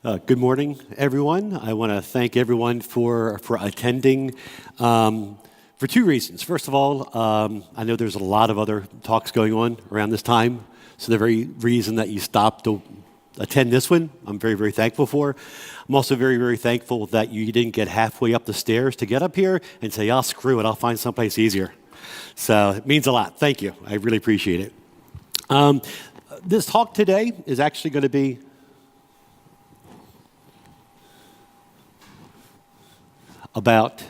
Good morning, everyone. I want to thank everyone for attending for two reasons. First of all, I know there's a lot of other talks going on around this time, so the very reason that you stopped to attend this one, I'm very, very thankful for. I'm also very, very thankful that you didn't get halfway up the stairs to get up here and say, "Oh, screw it, I'll find someplace easier." So it means a lot. Thank you. I really appreciate it. This talk today is actually going to be about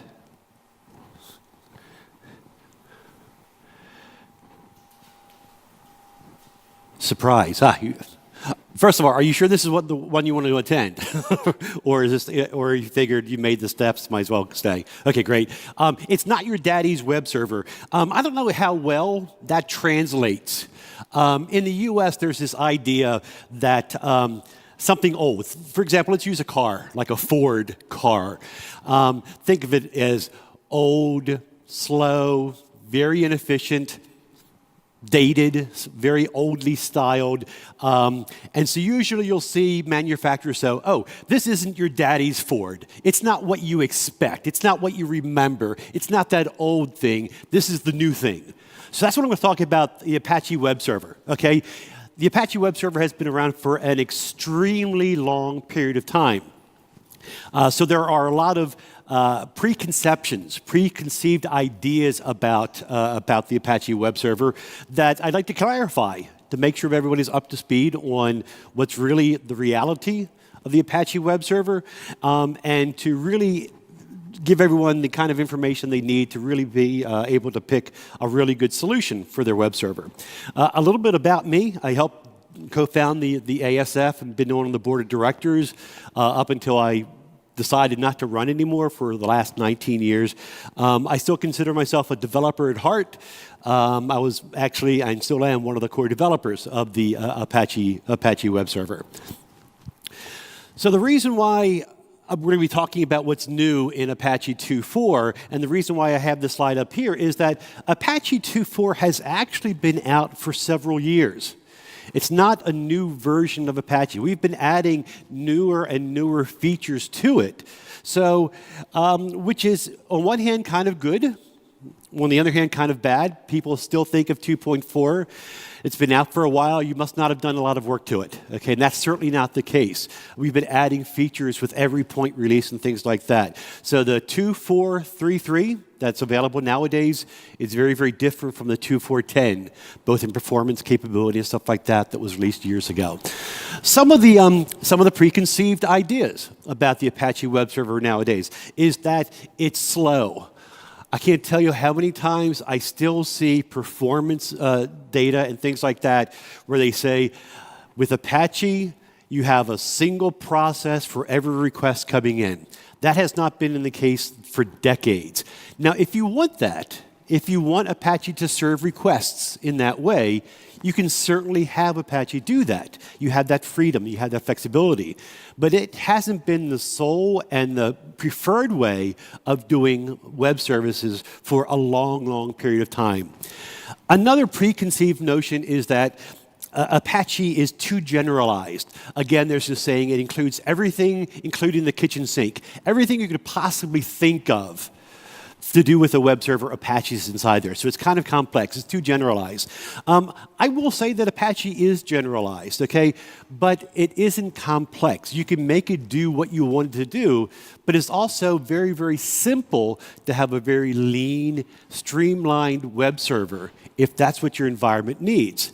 surprise. First of all, are you sure this is the one you want to attend, or you figured you made the steps, might as well stay? Okay, great. It's not your daddy's web server. I don't know how well that translates. In the U.S., there's this idea that something old. For example, let's use a car, like a Ford car. Think of it as old, slow, very inefficient, dated, very oldly styled. And so usually you'll see manufacturers say, "Oh, this isn't your daddy's Ford. It's not what you expect. It's not what you remember. It's not that old thing. This is the new thing." So that's what I'm going to talk about, the Apache web server, okay? The Apache web server has been around for an extremely long period of time. So there are a lot of preconceived ideas about the Apache web server that I'd like to clarify to make sure everyone is up to speed on what's really the reality of the Apache web server, and to really give everyone the kind of information they need to really be able to pick a really good solution for their web server. A little bit about me. I helped co-found the ASF and been on the board of directors up until I decided not to run anymore for the last 19 years. I still consider myself a developer at heart. I was actually, and still am, one of the core developers of the Apache web server. So the reason why we're going to be talking about what's new in Apache 2.4, and the reason why I have this slide up here is that Apache 2.4 has actually been out for several years. It's not a new version of Apache. We've been adding newer and newer features to it. So, which is, on one hand, kind of good. On the other hand, kind of bad. People still think of 2.4. It's been out for a while. You must not have done a lot of work to it. Okay, and that's certainly not the case. We've been adding features with every point release and things like that. So the 2.4.3.3 that's available nowadays is very, very different from the 2.4.10, both in performance, capability, and stuff like that was released years ago. Some of the preconceived ideas about the Apache web server nowadays is that it's slow. I can't tell you how many times I still see performance data and things like that where they say, with Apache, you have a single process for every request coming in. That has not been in the case for decades. Now, if you want that, if you want Apache to serve requests in that way, you can certainly have Apache do that. You have that freedom, you have that flexibility. But it hasn't been the sole and the preferred way of doing web services for a long, long period of time. Another preconceived notion is that Apache is too generalized. Again, there's this saying, it includes everything, including the kitchen sink. Everything you could possibly think of to do with a web server, Apache's inside there. So it's kind of complex. It's too generalized. I will say that Apache is generalized, okay? But it isn't complex. You can make it do what you want it to do, but it's also very, very simple to have a very lean, streamlined web server if that's what your environment needs.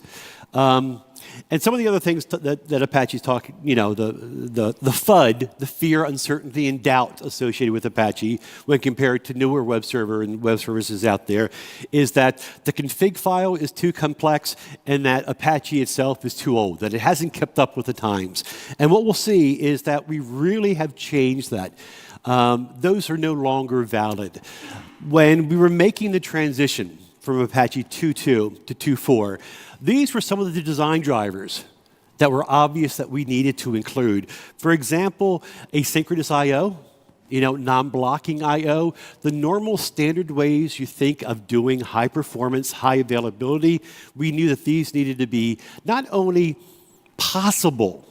And some of the other things that Apache's talking, the FUD, the fear, uncertainty, and doubt associated with Apache when compared to newer web server and web services out there is that the config file is too complex and that Apache itself is too old, that it hasn't kept up with the times. And what we'll see is that we really have changed that. Those are no longer valid. When we were making the transition from Apache 2.2 to 2.4, these were some of the design drivers that were obvious that we needed to include. For example, asynchronous I/O, non-blocking I/O, the normal standard ways you think of doing high performance, high availability, we knew that these needed to be not only possible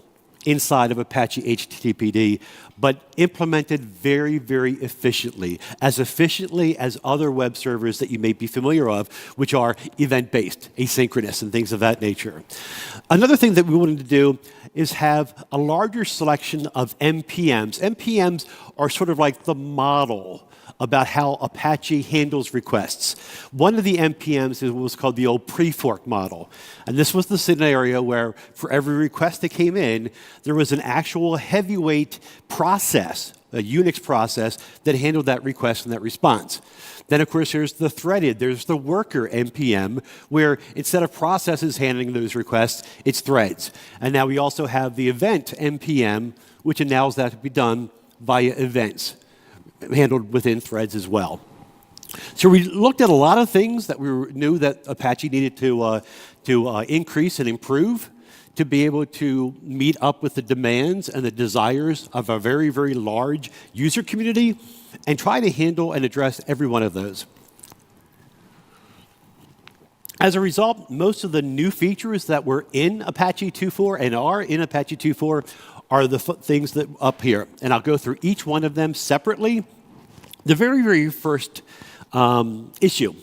inside of Apache HTTPD, but implemented very, very efficiently as other web servers that you may be familiar of, which are event-based, asynchronous, and things of that nature. Another thing that we wanted to do is have a larger selection of NPMs. NPMs are sort of like the model about how Apache handles requests. One of the NPMs is what was called the old Prefork model. And this was the scenario where for every request that came in, there was an actual heavyweight process, a Unix process, that handled that request and that response. Then, of course, there's the worker NPM, where instead of processes handling those requests, it's threads. And now we also have the event NPM, which allows that to be done via events, handled within threads as well. So we looked at a lot of things that we knew that Apache needed to increase and improve to be able to meet up with the demands and the desires of a very, very large user community and try to handle and address every one of those. As a result, most of the new features that were in Apache 2.4 and are in Apache 2.4 are the things that up here. And I'll go through each one of them separately. The very, very first issue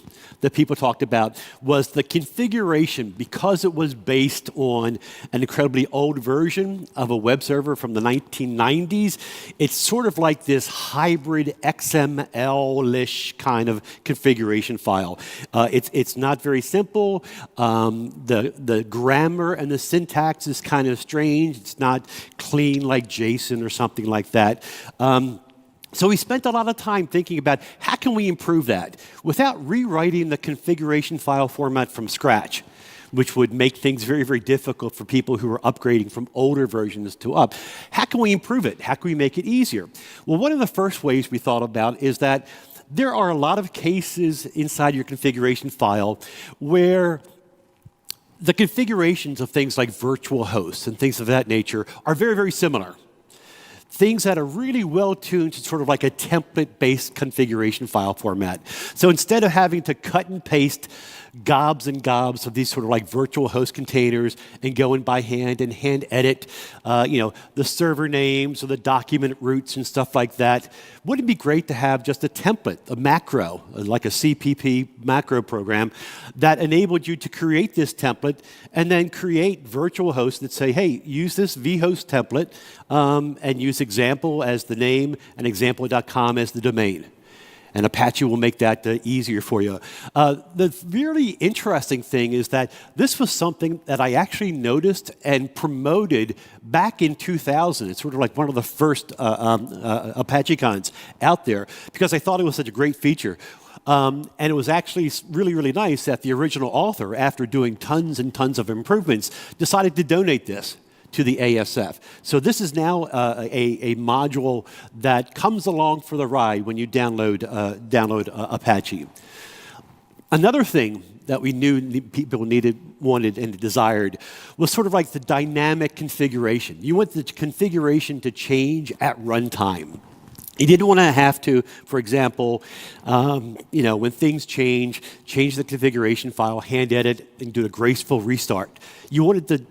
that people talked about was the configuration. Because it was based on an incredibly old version of a web server from the 1990s, it's sort of like this hybrid XML-ish kind of configuration file. It's not very simple. The grammar and the syntax is kind of strange. It's not clean like JSON or something like that. So we spent a lot of time thinking about how can we improve that without rewriting the configuration file format from scratch, which would make things very, very difficult for people who are upgrading from older versions to up. How can we improve it? How can we make it easier? Well, one of the first ways we thought about is that there are a lot of cases inside your configuration file where the configurations of things like virtual hosts and things of that nature are very, very similar. Things that are really well tuned to sort of like a template-based configuration file format. So instead of having to cut and paste gobs and gobs of these sort of like virtual host containers and go in by hand and hand edit, the server names or the document roots and stuff like that, wouldn't it be great to have just a template, a macro, like a CPP macro program that enabled you to create this template and then create virtual hosts that say, hey, use this vhost template and use example as the name and example.com as the domain. And Apache will make that easier for you. The really interesting thing is that this was something that I actually noticed and promoted back in 2000. It's sort of like one of the first ApacheCons out there because I thought it was such a great feature. And it was actually really, really nice that the original author, after doing tons and tons of improvements, decided to donate this to the ASF. So this is now a module that comes along for the ride when you download Apache. Another thing that we knew people wanted, and desired was sort of like the dynamic configuration. You want the configuration to change at runtime. You didn't want to have to, for example, when things change the configuration file, hand edit, and do a graceful restart. You wanted the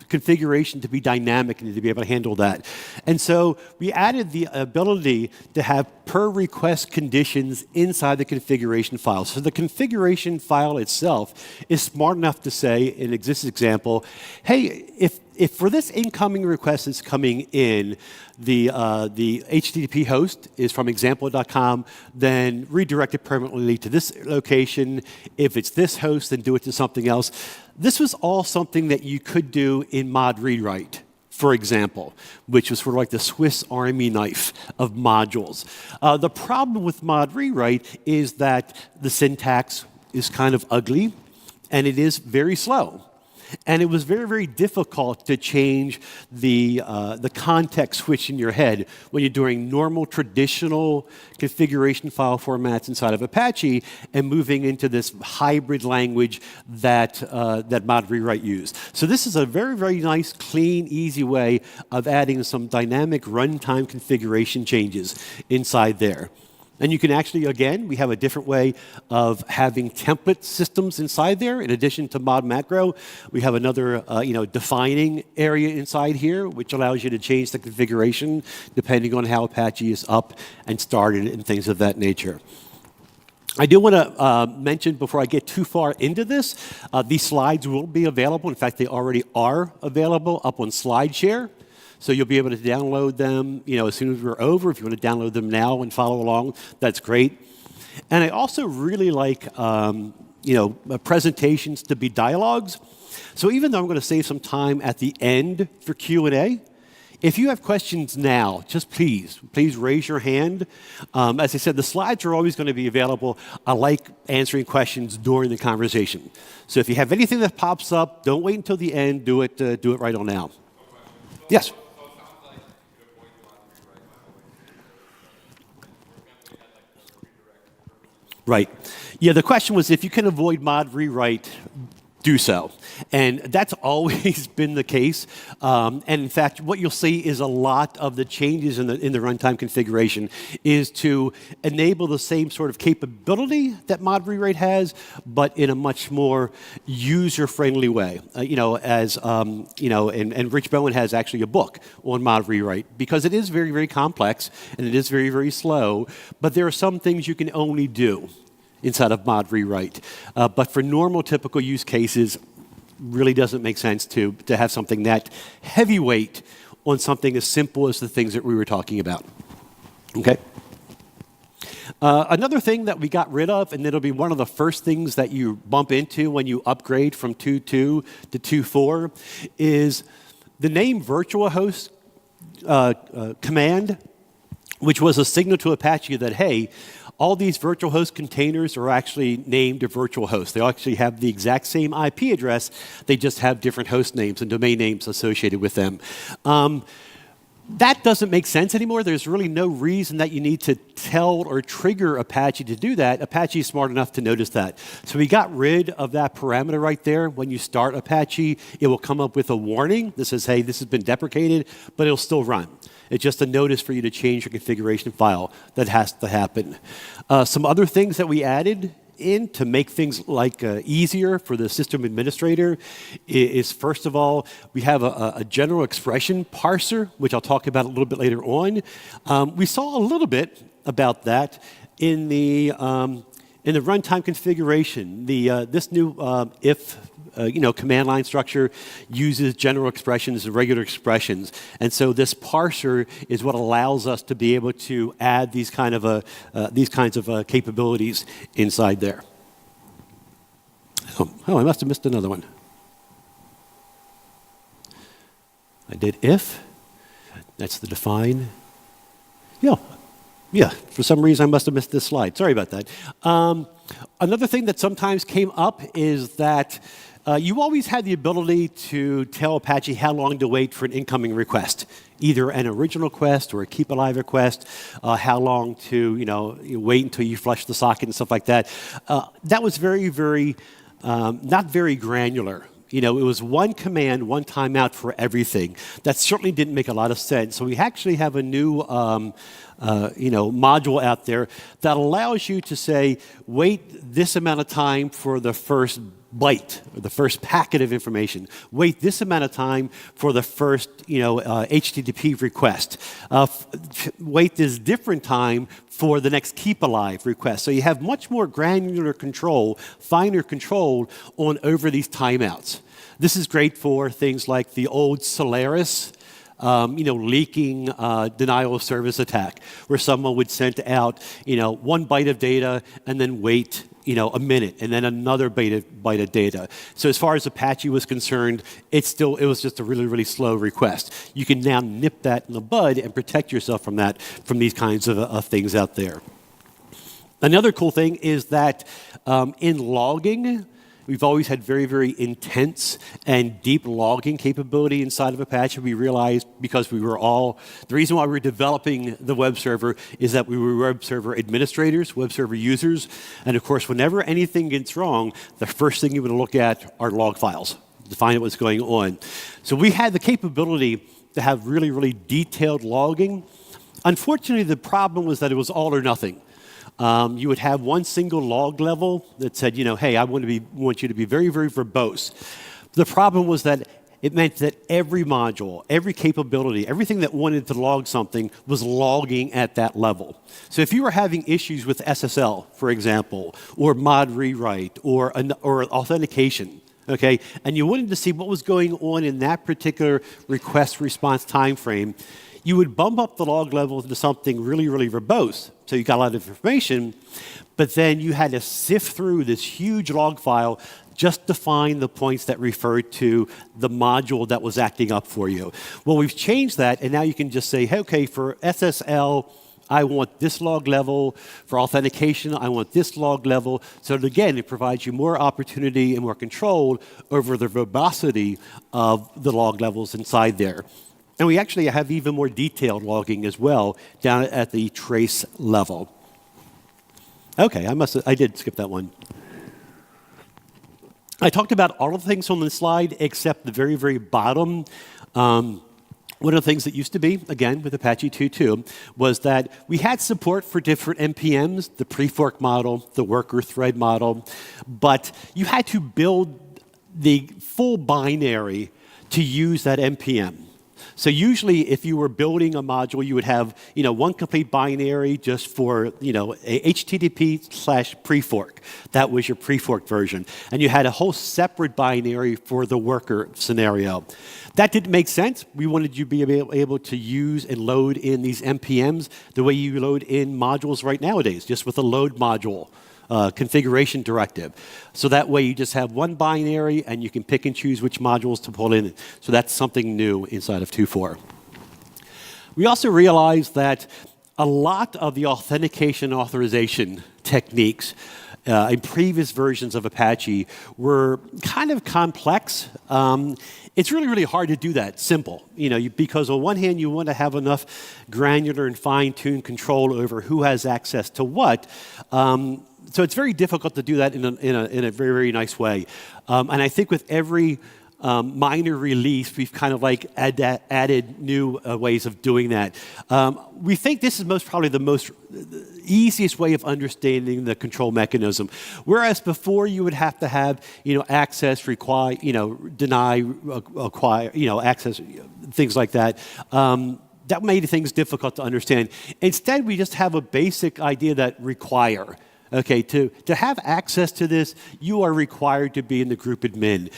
configuration to be dynamic and to be able to handle that. And so we added the ability to have per request conditions inside the configuration file. So the configuration file itself is smart enough to say, in this example, hey, if for this incoming request that's coming in, the HTTP host is from example.com, then redirect it permanently to this location. If it's this host, then do it to something else. This was all something that you could do in mod rewrite, for example, which was sort of like the Swiss Army knife of modules. The problem with mod rewrite is that the syntax is kind of ugly, and it is very slow. And it was very, very difficult to change the context switch in your head when you're doing normal, traditional configuration file formats inside of Apache and moving into this hybrid language that mod rewrite used. So this is a very, very nice, clean, easy way of adding some dynamic runtime configuration changes inside there. And you can actually, again, we have a different way of having template systems inside there. In addition to mod macro, we have another defining area inside here, which allows you to change the configuration depending on how Apache is up and started and things of that nature. I do want to mention before I get too far into this, these slides will be available. In fact, they already are available up on SlideShare. So you'll be able to download them, as soon as we're over. If you want to download them now and follow along, that's great. And I also really like, presentations to be dialogues. So even though I'm going to save some time at the end for Q&A, if you have questions now, just please raise your hand. As I said, the slides are always going to be available. I like answering questions during the conversation. So if you have anything that pops up, don't wait until the end. Do it right on now. Yes. Right. Yeah, the question was if you can avoid mod rewrite, do so. And that's always been the case. And in fact, what you'll see is a lot of the changes in the runtime configuration is to enable the same sort of capability that mod rewrite has, but in a much more user-friendly way. And Rich Bowen has actually a book on mod rewrite because it is very, very complex and it is very, very slow. But there are some things you can only do inside of mod rewrite. But for normal, typical use cases, really doesn't make sense to have something that heavyweight on something as simple as the things that we were talking about. Okay? Another thing that we got rid of, and it'll be one of the first things that you bump into when you upgrade from 2.2 to 2.4, is the name virtual host command, which was a signal to Apache that, hey, all these virtual host containers are actually named a virtual host. They actually have the exact same IP address. They just have different host names and domain names associated with them. That doesn't make sense anymore. There's really no reason that you need to tell or trigger Apache to do that. Apache is smart enough to notice that. So we got rid of that parameter right there. When you start Apache, it will come up with a warning that says, hey, this has been deprecated, but it'll still run. It's just a notice for you to change your configuration file that has to happen. Some other things that we added in to make things like easier for the system administrator is, first of all, we have a general expression parser, which I'll talk about a little bit later on. We saw a little bit about that in the runtime configuration. This new if command line structure uses general expressions and regular expressions, and so this parser is what allows us to be able to add these kinds of capabilities inside there. Oh, I must have missed another one. I did if. That's the define. Yeah, for some reason I must have missed this slide. Sorry about that. Another thing that sometimes came up is that you always had the ability to tell Apache how long to wait for an incoming request, either an original request or a keep alive request, how long to you wait until you flush the socket and stuff like that. That was very, very not very granular. It was one command, one timeout for everything. That certainly didn't make a lot of sense. So we actually have a new module out there that allows you to say, wait this amount of time for the first byte, or the first packet of information. Wait this amount of time for the first, HTTP request. Wait this different time for the next keep alive request. So you have much more granular control, finer control over these timeouts. This is great for things like the old Solaris, leaking denial of service attack, where someone would send out, 1 byte of data and then wait, a minute, and then another byte of data. So as far as Apache was concerned, it was just a really, really slow request. You can now nip that in the bud and protect yourself from these kinds of things out there. Another cool thing is that in logging, we've always had very, very intense and deep logging capability inside of Apache. We realized because the reason why we were developing the web server is that we were web server administrators, web server users, and of course, whenever anything gets wrong, the first thing you want to look at are log files to find out what's going on. So we had the capability to have really, really detailed logging. Unfortunately, the problem was that it was all or nothing. you would have one single log level that said, hey, I want you to be very, very verbose. The problem was that it meant that every module, every capability, everything that wanted to log something was logging at that level. So if you were having issues with SSL, for example, or mod rewrite, or authentication, okay, and you wanted to see what was going on in that particular request response time frame, you would bump up the log level to something really, really verbose. So you got a lot of information, but then you had to sift through this huge log file just to find the points that referred to the module that was acting up for you. Well, we've changed that, and now you can just say, hey, okay, for SSL, I want this log level. For authentication, I want this log level. So again, it provides you more opportunity and more control over the verbosity of the log levels inside there. And we actually have even more detailed logging as well down at the trace level. Okay, I did skip that one. I talked about all of the things on the slide except the very, very bottom. One of the things that used to be, again, with Apache 2.2, was that we had support for different NPMs, the Prefork model, the worker thread model, but you had to build the full binary to use that NPM. So usually, if you were building a module, you would have, one complete binary just for, a HTTP/Prefork. That was your Prefork version. And you had a whole separate binary for the worker scenario. That didn't make sense. We wanted you to be able to use and load in these NPMs the way you load in modules right nowadays, just with a load module. Configuration directive. So that way you just have one binary and you can pick and choose which modules to pull in. So that's something new inside of 2.4. We also realized that a lot of the authentication authorization techniques in previous versions of Apache were kind of complex. It's really, really hard to do that simple, because on one hand you want to have enough granular and fine-tuned control over who has access to what. So it's very difficult to do that in a very, very nice way. And I think with every minor release, we've kind of like added new ways of doing that. We think this is probably the easiest way of understanding the control mechanism. Whereas before you would have to have, access, require, deny, acquire, access, things like that. That made things difficult to understand. Instead, we just have a basic idea that require. Okay, to have access to this, you are required to be in the group admin.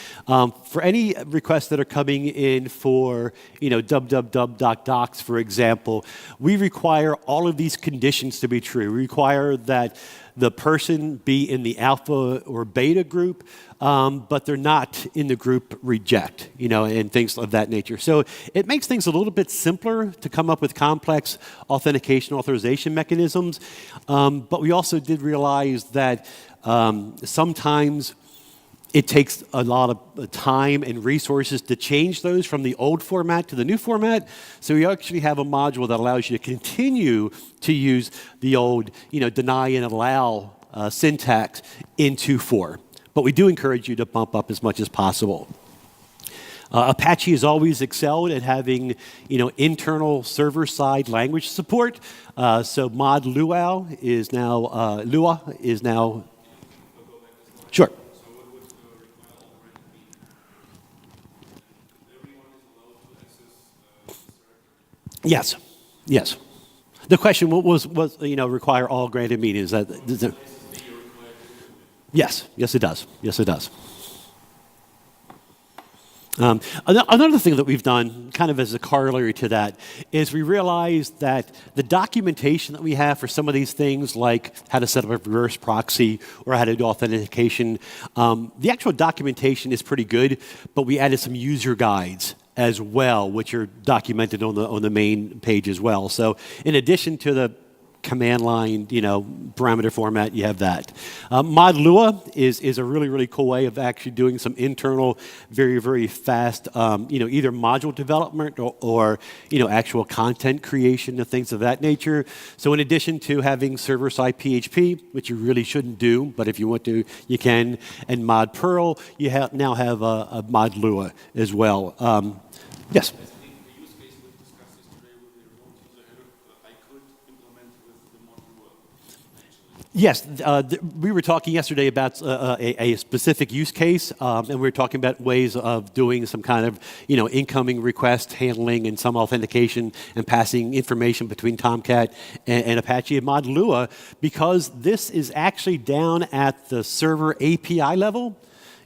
For any requests that are coming in for, www.docs, for example, we require all of these conditions to be true. We require that the person be in the alpha or beta group, but they're not in the group reject, and things of that nature. So it makes things a little bit simpler to come up with complex authentication authorization mechanisms. But we also did realize that sometimes it takes a lot of time and resources to change those from the old format to the new format. So we actually have a module that allows you to continue to use the old, deny and allow syntax in 2.4. But we do encourage you to bump up as much as possible. Apache has always excelled at having, internal server-side language support. So mod Lua is now, Sure. Yes, yes. The question was require all granted meetings. Yes, it does. Yes, it does. Another thing that we've done, kind of as a corollary to that, is we realized that the documentation that we have for some of these things, like how to set up a reverse proxy or how to do authentication, the actual documentation is pretty good, but we added some user guides as well, which are documented on the main page as well. So in addition to the command line, parameter format, you have that. Mod Lua is a really, really cool way of actually doing some internal, very, very fast, either module development or actual content creation and things of that nature. So in addition to having server-side PHP, which you really shouldn't do, but if you want to, you can, and mod Perl, you now have a mod Lua as well. Yes? Yes, we were talking yesterday about a specific use case, and we were talking about ways of doing some kind of, incoming request handling and some authentication and passing information between Tomcat and Apache and Mod Lua, because this is actually down at the server API level.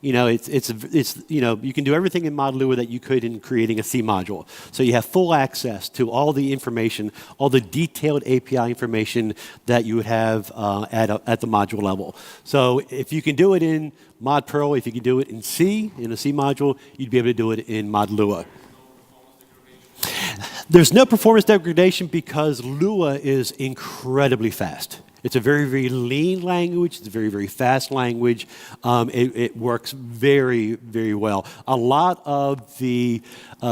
You can do everything in Mod Lua that you could in creating a C module. So you have full access to all the information, all the detailed API information that you would have at the module level. So if you can do it in Mod Perl, if you can do it in C, in a C module, you'd be able to do it in Mod Lua. There's no performance degradation because Lua is incredibly fast. It's a very, very lean language. It's a very, very fast language. It works very, very well. A lot of the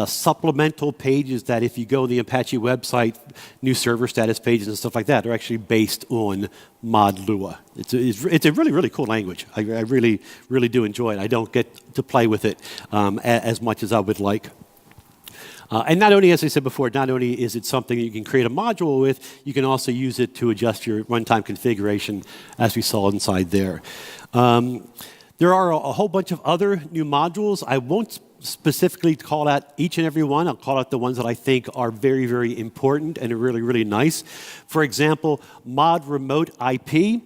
supplemental pages that if you go to the Apache website, new server status pages and stuff like that, are actually based on Mod Lua. It's a really, really cool language. I really, really do enjoy it. I don't get to play with it as much as I would like. And not only, as I said before, not only is it something you can create a module with, you can also use it to adjust your runtime configuration, as we saw inside there. There are a whole bunch of other new modules. I won't specifically call out each and every one. I'll call out the ones that I think are very, very important and are really, really nice. For example, mod remote IP.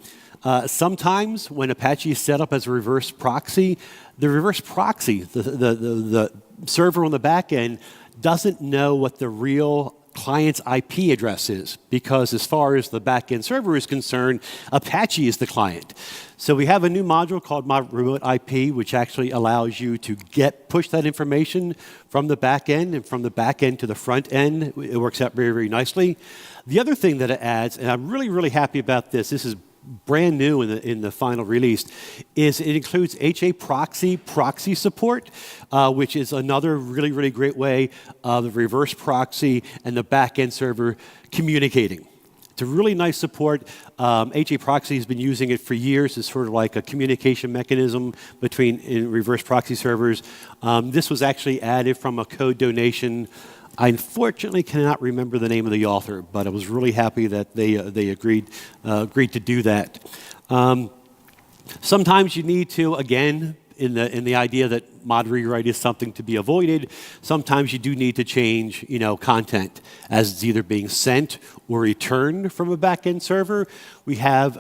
Sometimes when Apache is set up as a reverse proxy, the reverse proxy, the server on the back end, doesn't know what the real client's IP address is, because as far as the backend server is concerned, Apache is the client. So we have a new module called Mod Remote IP, which actually allows you to push that information from the back end and from the back end to the front end. It works out very, very nicely. The other thing that it adds, and I'm really, really happy about this is brand new in the final release, is it includes proxy support, which is another really, really great way of the reverse proxy and the back-end server communicating. It's a really nice support. proxy has been using it for years as sort of like a communication mechanism between reverse proxy servers. This was actually added from a code donation. I unfortunately cannot remember the name of the author, but I was really happy that they agreed to do that. Sometimes you need to, again, in the idea that mod rewrite is something to be avoided, sometimes you do need to change, content as it's either being sent or returned from a backend server. We have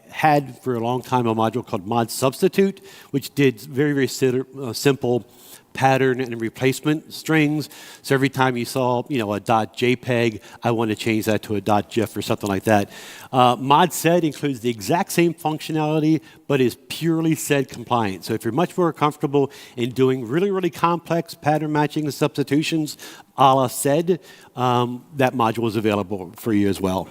had for a long time a module called mod substitute, which did very, very simple pattern and replacement strings. So every time you saw, a .jpeg, I want to change that to a .gif or something like that. Mod sed includes the exact same functionality, but is purely sed compliant. So if you're much more comfortable in doing really, really complex pattern matching and substitutions, a la sed, that module is available for you as well.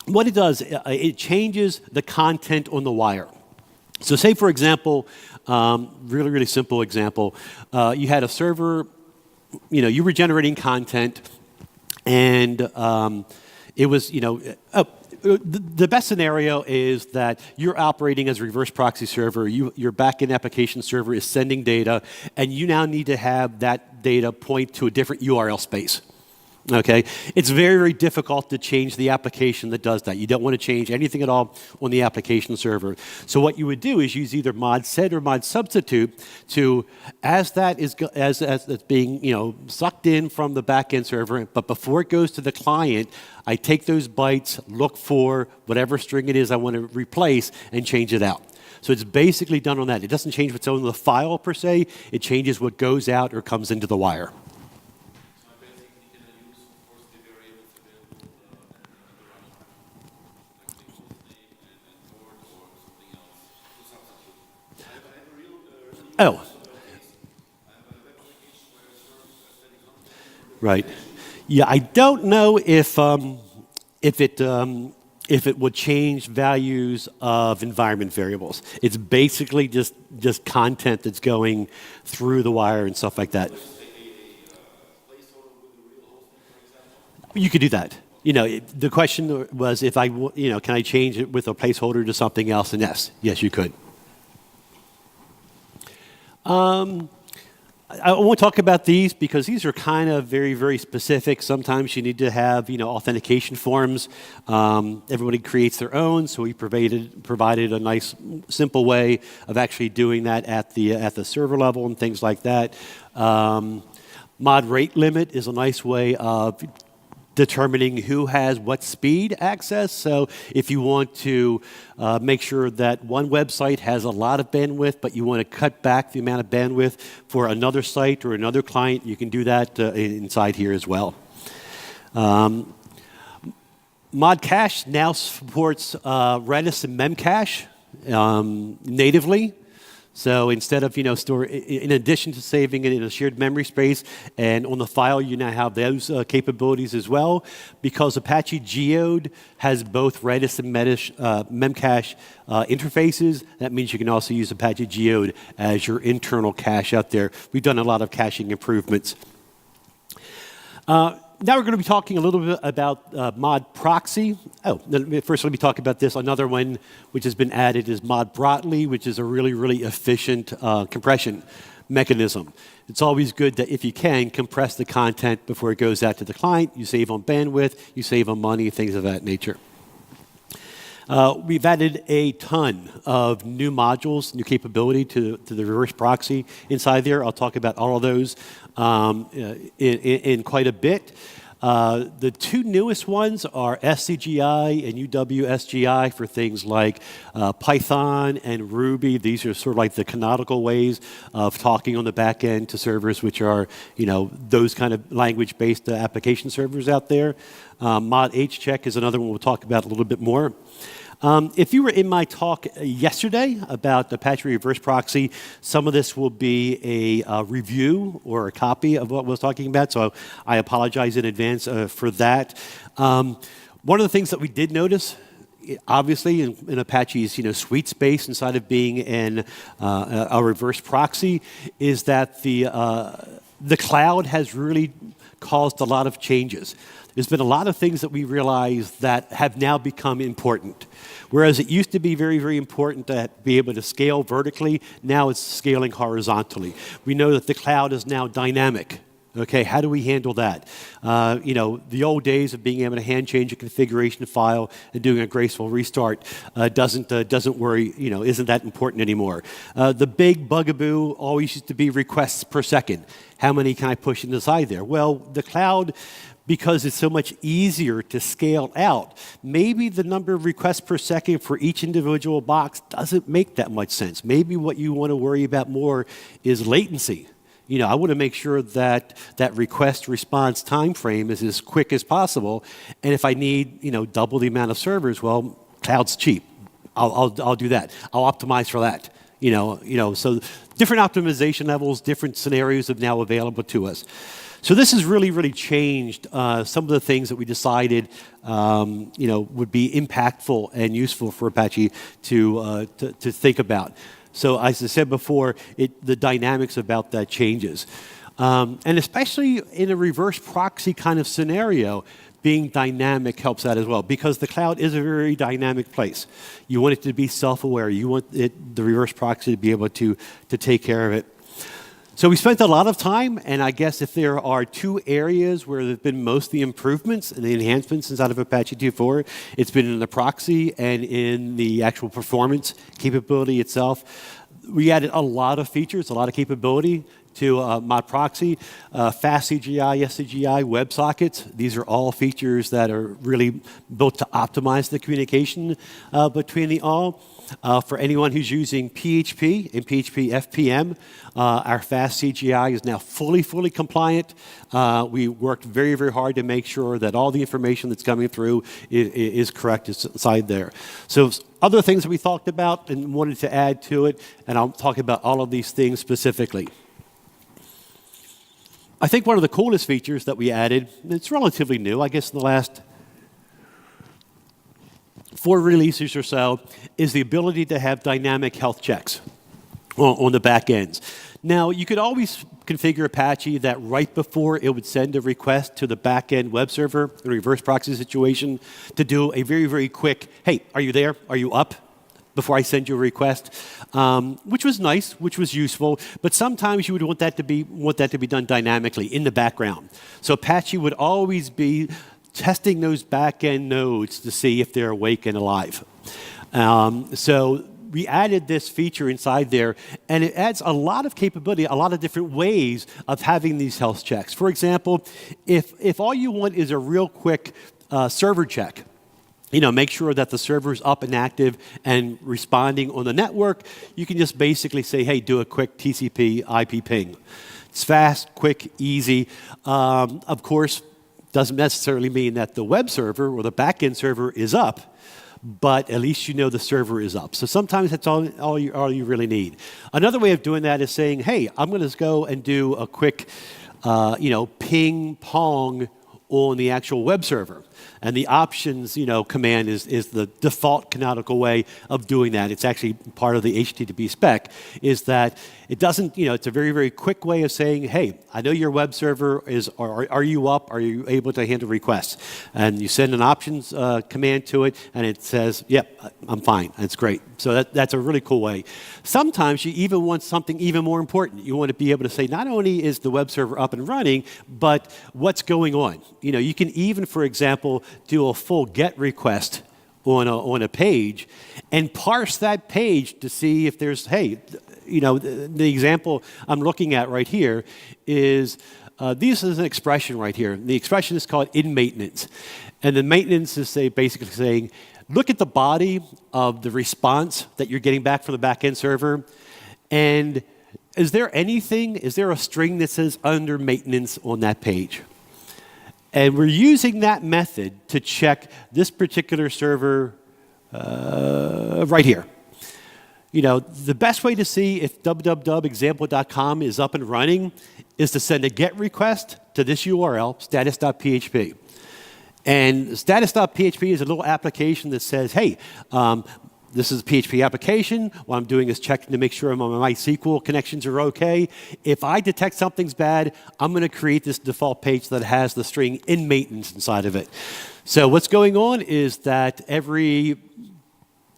What it does, it changes the content on the wire. So say, for example, really, really simple example, you had a server, you were generating content, and it was, the best scenario is that you're operating as a reverse proxy server, your backend application server is sending data, and you now need to have that data point to a different URL space. Okay, it's very, very difficult to change the application that does that. You don't want to change anything at all on the application server. So what you would do is use either mod sed or mod substitute to, as it's being sucked in from the backend server, but before it goes to the client, I take those bytes, look for whatever string it is I want to replace, and change it out. So it's basically done on that. It doesn't change what's on the file per se. It changes what goes out or comes into the wire. Oh. Right. Yeah, I don't know if it would change values of environment variables. It's basically just content that's going through the wire and stuff like that. You could do that. The question was if can I change it with a placeholder to something else? And yes, you could. I won't talk about these because these are kind of very, very specific. Sometimes you need to have, authentication forms. Everybody creates their own, so we provided a nice, simple way of actually doing that at the server level and things like that. Mod rate limit is a nice way of determining who has what speed access. So if you want to make sure that one website has a lot of bandwidth, but you want to cut back the amount of bandwidth for another site or another client, you can do that inside here as well. Mod cache now supports Redis and Memcache natively. So instead of, in addition to saving it in a shared memory space and on the file, you now have those capabilities as well. Because Apache Geode has both Redis and Memcache interfaces, that means you can also use Apache Geode as your internal cache out there. We've done a lot of caching improvements. Now we're going to be talking a little bit about mod proxy. First let me talk about this. Another one which has been added is mod brotli, which is a really, really efficient compression mechanism. It's always good that if you can, compress the content before it goes out to the client. You save on bandwidth, you save on money, things of that nature. We've added a ton of new modules, new capability to the reverse proxy inside there. I'll talk about all of those in quite a bit. The two newest ones are SCGI and UWSGI for things like Python and Ruby. These are sort of like the canonical ways of talking on the back end to servers, which are, those kind of language-based application servers out there. Mod HCheck is another one we'll talk about a little bit more. If you were in my talk yesterday about Apache Reverse Proxy, some of this will be a review or a copy of what I was talking about, so I apologize in advance for that. One of the things that we did notice, obviously, in Apache's suite space inside of being in a reverse proxy, is that the cloud has really caused a lot of changes. There's been a lot of things that we realize that have now become important. Whereas it used to be very, very important to be able to scale vertically, now it's scaling horizontally. We know that the cloud is now dynamic. Okay, how do we handle that? The old days of being able to hand change a configuration file and doing a graceful restart doesn't worry, isn't that important anymore. The big bugaboo always used to be requests per second. How many can I push inside there? Well, the cloud, because it's so much easier to scale out, maybe the number of requests per second for each individual box doesn't make that much sense. Maybe what you want to worry about more is latency. I want to make sure that that request response time frame is as quick as possible. And if I need, double the amount of servers, well, cloud's cheap. I'll do that. I'll optimize for that. So different optimization levels, different scenarios are now available to us. So this has really, really changed some of the things that we decided, would be impactful and useful for Apache to think about. So as I said before, the dynamics about that changes. And especially in a reverse proxy kind of scenario, being dynamic helps that as well, because the cloud is a very dynamic place. You want it to be self-aware. You want the reverse proxy to be able to take care of it. So we spent a lot of time, and I guess if there are two areas where there have been most of the improvements and the enhancements inside of Apache 2.4, it's been in the proxy and in the actual performance capability itself. We added a lot of features, a lot of capability to mod proxy, fast CGI, SCGI, WebSockets. These are all features that are really built to optimize the communication between the all. For anyone who's using PHP and PHP FPM, our fast CGI is now fully compliant. We worked very, very hard to make sure that all the information that's coming through is correct inside there. So other things that we talked about and wanted to add to it, and I'll talk about all of these things specifically. I think one of the coolest features that we added, it's relatively new, I guess in the last 4 releases or so, is the ability to have dynamic health checks on the back ends. Now, you could always configure Apache that right before it would send a request to the back-end web server in a reverse proxy situation to do a very, very quick, hey, are you there? Are you up? before I send you a request, which was nice, which was useful. But sometimes you would want that to be done dynamically in the background. So Apache would always be testing those back-end nodes to see if they're awake and alive. So we added this feature inside there, and it adds a lot of capability, a lot of different ways of having these health checks. For example, if all you want is a real quick server check, make sure that the server is up and active and responding on the network, you can just basically say, hey, do a quick TCP IP ping. It's fast, quick, easy. Of course, doesn't necessarily mean that the web server or the backend server is up, but at least you know the server is up. So sometimes that's all you really need. Another way of doing that is saying, hey, I'm going to go and do a quick ping pong on the actual web server. And the options, command is the default canonical way of doing that. It's actually part of the HTTP spec, is that it doesn't, it's a very, very quick way of saying, hey, I know your web server is, are you up? Are you able to handle requests? And you send an options command to it, and it says, yep, I'm fine. That's great. So that's a really cool way. Sometimes you even want something even more important. You want to be able to say, not only is the web server up and running, but what's going on? You can even, for example, do a full GET request on a page and parse that page to see if there's, hey, the example I'm looking at right here is, this is an expression right here. The expression is called in maintenance. And the maintenance is basically saying, look at the body of the response that you're getting back from the backend server, and is there a string that says under maintenance on that page? And we're using that method to check this particular server right here. The best way to see if www.example.com is up and running is to send a GET request to this URL, status.php. And status.php is a little application that says, hey, this is a PHP application. What I'm doing is checking to make sure my MySQL connections are okay. If I detect something's bad, I'm going to create this default page that has the string in maintenance inside of it. So what's going on is that every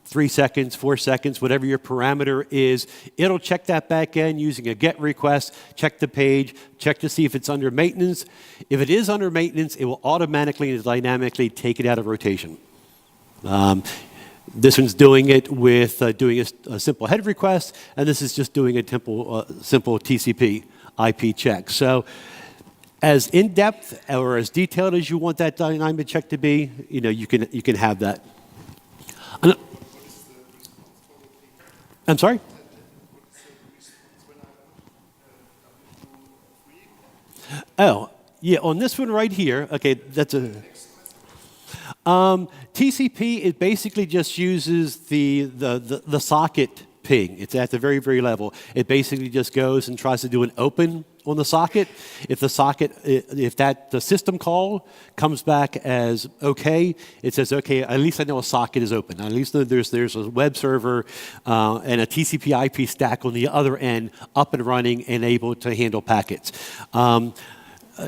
3 seconds, 4 seconds, whatever your parameter is, it'll check that back end using a GET request, check the page, check to see if it's under maintenance. If it is under maintenance, it will automatically and dynamically take it out of rotation. This one's doing it with doing a simple head request, and this is just doing a simple TCP IP check. So as in-depth or as detailed as you want that dynamic check to be, you can have that. I'm sorry? Oh, yeah, on this one right here, okay, that's a... TCP, it basically just uses the socket ping. It's at the very, very level. It basically just goes and tries to do an open on the socket. If the system call comes back as okay, it says, okay, at least I know a socket is open. At least there's a web server and a TCP IP stack on the other end up and running and able to handle packets.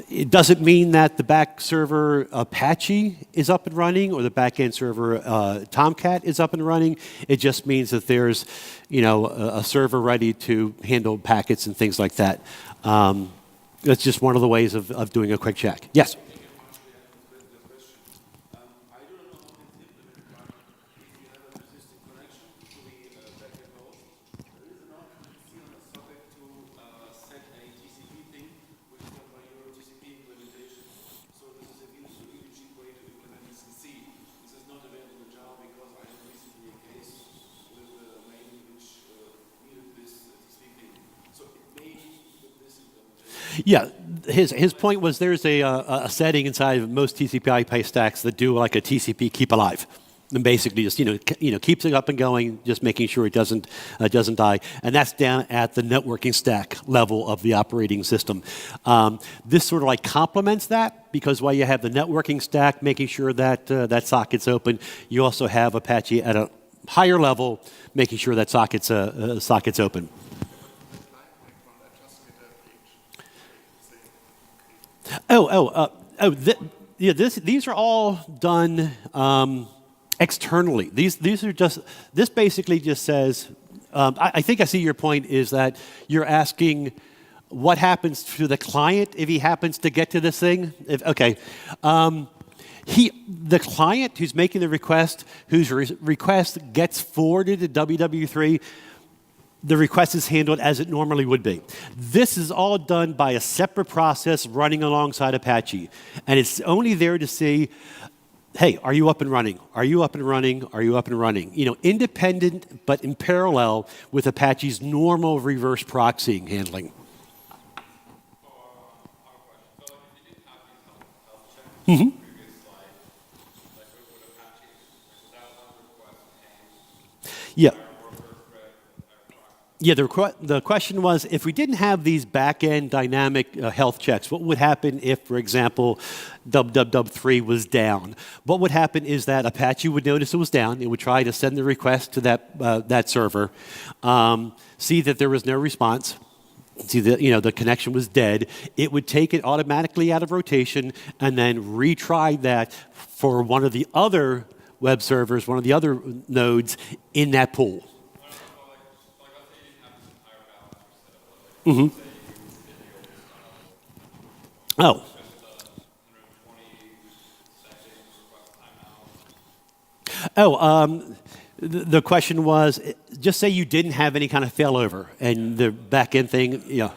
It doesn't mean that the back server Apache is up and running or the back-end server Tomcat is up and running. It just means that there's, a server ready to handle packets and things like that. That's just one of the ways of doing a quick check. Yes? Yeah, his point was there's a setting inside of most TCP IP stacks that do like a TCP keep alive, and basically just keeps it up and going, just making sure it doesn't die, and that's down at the networking stack level of the operating system. This sort of like complements that because while you have the networking stack making sure that that socket's open, you also have Apache at a higher level making sure that socket's open. These are all done externally. These are just, this basically just says, I think I see your point is that you're asking what happens to the client if he happens to get to this thing? Okay. The client who's making the request, whose request gets forwarded to WW3, the request is handled as it normally would be. This is all done by a separate process running alongside Apache. And it's only there to see, hey, are you up and running? Are you up and running? Are you up and running? You know, independent, but in parallel with Apache's normal reverse proxying handling. Mm-hmm. Yeah. Yeah, the question was, if we didn't have these back-end dynamic health checks, what would happen if, for example, www3 was down? What would happen is that Apache would notice it was down. It would try to send the request to that server, see that there was no response, see that the connection was dead. It would take it automatically out of rotation and then retry that for one of the other web servers, one of the other nodes in that pool. Mm-hmm. Oh. Oh, the question was, just say you didn't have any kind of failover and the back-end thing, yeah.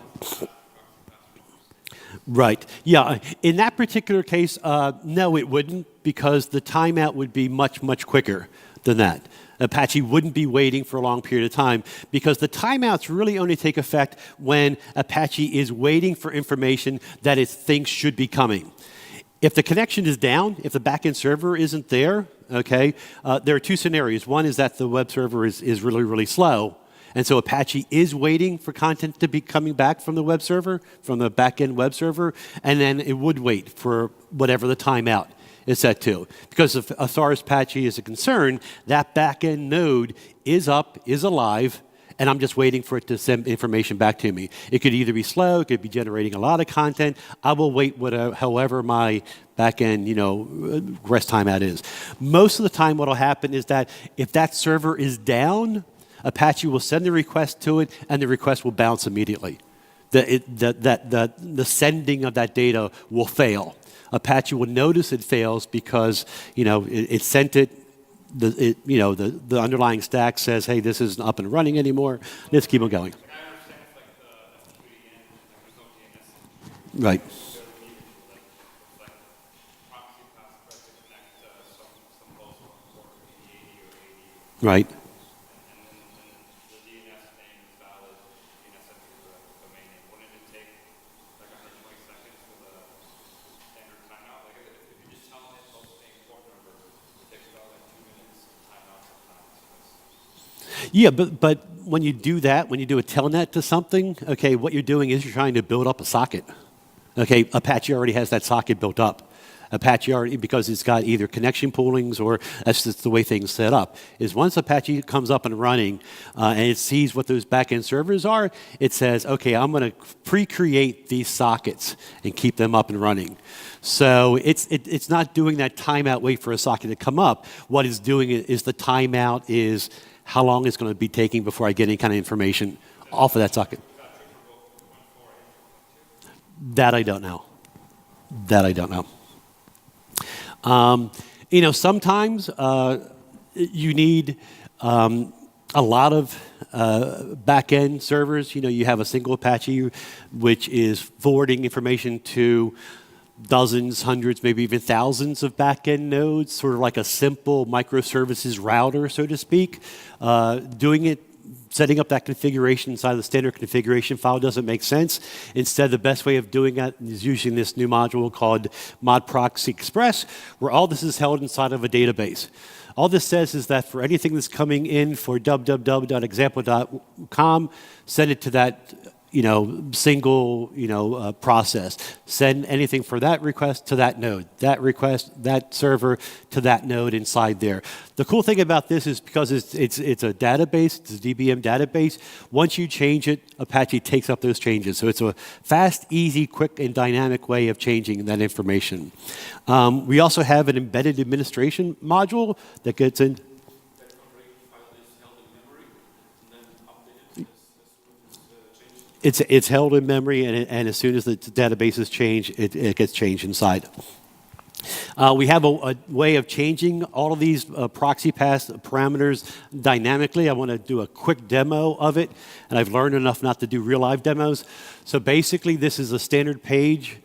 Right. Yeah. In that particular case, no, it wouldn't, because the timeout would be much, much quicker than that. Apache wouldn't be waiting for a long period of time, because the timeouts really only take effect when Apache is waiting for information that it thinks should be coming. If the connection is down, if the backend server isn't there, okay, there are two scenarios. One is that the web server is really, really slow. And so Apache is waiting for content to be coming back from the web server, from the backend web server, and then it would wait for whatever the timeout is set to. Because as far as Apache is concerned, that backend node is up, is alive, and I'm just waiting for it to send information back to me. It could either be slow, it could be generating a lot of content. I will wait however my backend, rest timeout is. Most of the time what will happen is that if that server is down, Apache will send the request to it, and the request will bounce immediately. The sending of that data will fail. Apache will notice it fails because it sent it. The underlying stack says, hey, this isn't up and running anymore. Let's keep on going. Right. Right. Yeah, but when you do that, when you do a telnet to something, okay, what you're doing is you're trying to build up a socket. Okay, Apache already has that socket built up. Apache already, because it's got either connection poolings or that's just the way things set up, is once Apache comes up and running and it sees what those backend servers are, it says, okay, I'm going to pre-create these sockets and keep them up and running. So it's not doing that timeout, wait for a socket to come up. What it's doing is the timeout is how long it's going to be taking before I get any kind of information off of that socket. That I don't know. That I don't know. Sometimes you need a lot of back-end servers. You have a single Apache which is forwarding information to dozens, hundreds, maybe even thousands of back-end nodes, sort of like a simple microservices router, so to speak. Setting up that configuration inside of the standard configuration file doesn't make sense. Instead, the best way of doing that is using this new module called Mod Proxy Express, where all this is held inside of a database. All this says is that for anything that's coming in for www.example.com, send it to that single, process. Send anything for that request to that node, that request, that server to that node inside there. The cool thing about this is because it's a database, it's a DBM database, once you change it, Apache takes up those changes. So it's a fast, easy, quick, and dynamic way of changing that information. We also have an embedded administration module that gets in. It's held in memory, and as soon as the databases change, it gets changed inside. We have a way of changing all of these proxy path parameters dynamically. I want to do a quick demo of it, and I've learned enough not to do real live demos. So basically, this is a standard page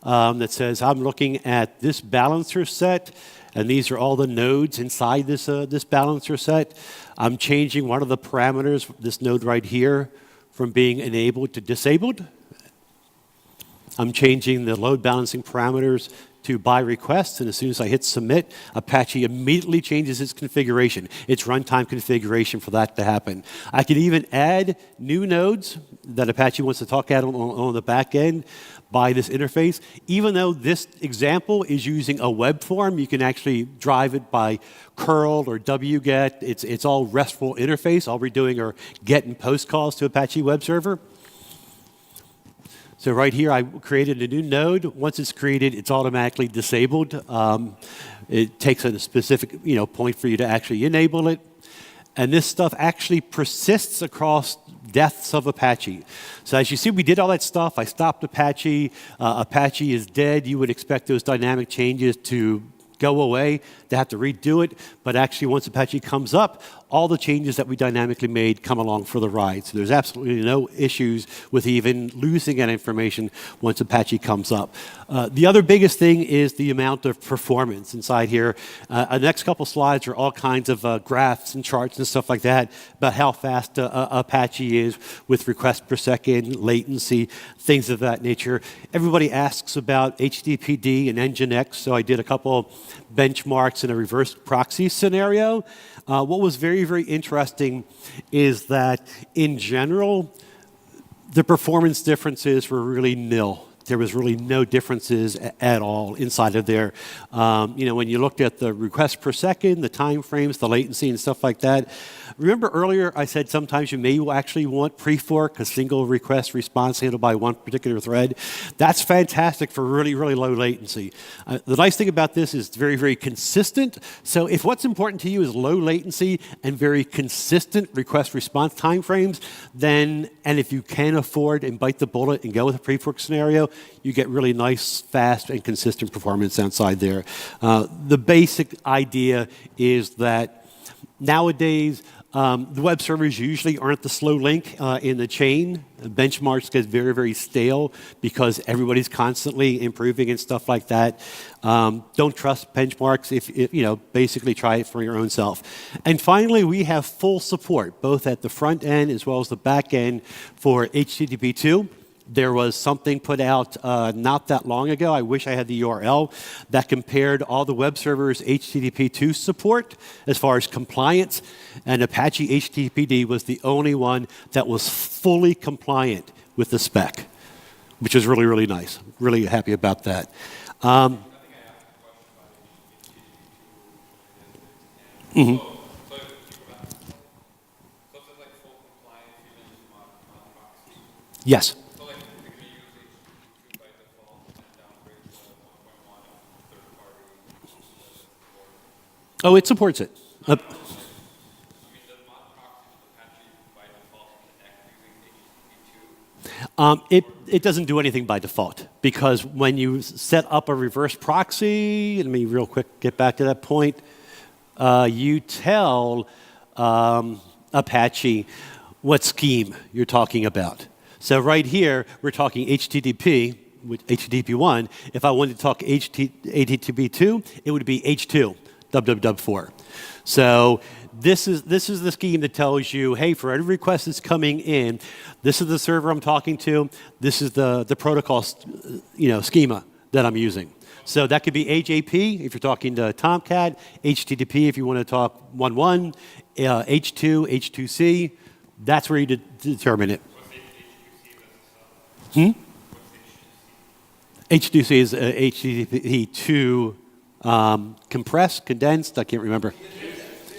that says I'm looking at this balancer set, and these are all the nodes inside this balancer set. I'm changing one of the parameters, this node right here, from being enabled to disabled. I'm changing the load balancing parameters to by request, and as soon as I hit submit, Apache immediately changes its configuration, its runtime configuration for that to happen. I can even add new nodes that Apache wants to talk at on the back end by this interface. Even though this example is using a web form, you can actually drive it by curl or wget. It's all RESTful interface. All we're doing are get and post calls to Apache web server. So right here, I created a new node. Once it's created, it's automatically disabled. It takes a specific point for you to actually enable it. And this stuff actually persists across depths of Apache. So as you see, we did all that stuff. I stopped Apache. Apache is dead. You would expect those dynamic changes to go away, to have to redo it. But actually, once Apache comes up, all the changes that we dynamically made come along for the ride. So there's absolutely no issues with even losing that information once Apache comes up. The other biggest thing is the amount of performance inside here. The next couple slides are all kinds of graphs and charts and stuff like that about how fast Apache is with requests per second, latency, things of that nature. Everybody asks about HTTPD and nginx, so I did a couple benchmarks in a reverse proxy scenario. What was very, very interesting is that, in general, the performance differences were really nil. There was really no differences at all inside of there. When you looked at the requests per second, the time frames, the latency, and stuff like that. Remember earlier I said sometimes you may actually want Prefork, a single request response handled by one particular thread. That's fantastic for really, really low latency. The nice thing about this is it's very, very consistent. So if what's important to you is low latency and very consistent request response time frames, and if you can afford and bite the bullet and go with a Prefork scenario, you get really nice, fast, and consistent performance outside there. The basic idea is that nowadays, the web servers usually aren't the slow link in the chain. Benchmarks get very, very stale because everybody's constantly improving and stuff like that. Don't trust benchmarks. Basically try it for your own self. And finally, we have full support, both at the front end as well as the back end for HTTP 2. There was something put out not that long ago, I wish I had the URL, that compared all the web servers' HTTP 2 support as far as compliance, and Apache HTTPD was the only one that was fully compliant with the spec, which is really, really nice. Really happy about that. Yes. Oh, it supports it. It doesn't do anything by default, because when you set up a reverse proxy, let me real quick get back to that point, you tell Apache what scheme you're talking about. So right here, we're talking HTTP, with HTTP1. If I wanted to talk HTTP2, it would be H2. www4. So this is the scheme that tells you, hey, for every request that's coming in, this is the server I'm talking to. This is the protocol, schema that I'm using. So that could be HAP if you're talking to Tomcat, HTTP if you want to talk 1.1, H2, H2C. That's where you determine it. HTTP is HTTP to compressed, condensed, I can't remember.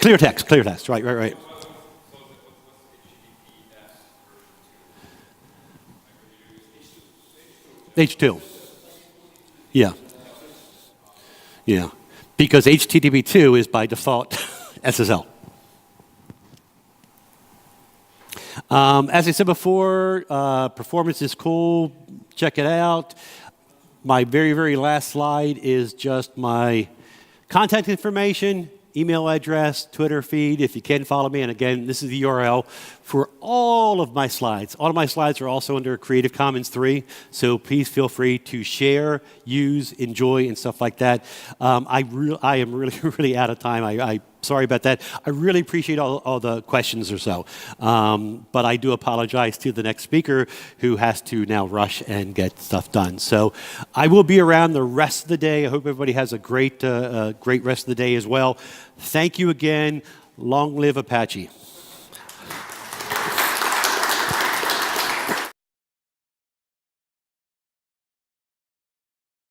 Clear text, right. H2. Yeah. Yeah. Because HTTP2 is by default SSL. As I said before, performance is cool. Check it out. My very, very last slide is just my contact information, email address, Twitter feed, if you can follow me. And again, this is the URL for all of my slides. All of my slides are also under Creative Commons 3, so please feel free to share, use, enjoy, and stuff like that. I am really, really out of time. I sorry about that. I really appreciate all the questions or so. But I do apologize to the next speaker who has to now rush and get stuff done. So I will be around the rest of the day. I hope everybody has a great rest of the day as well. Thank you again. Long live Apache.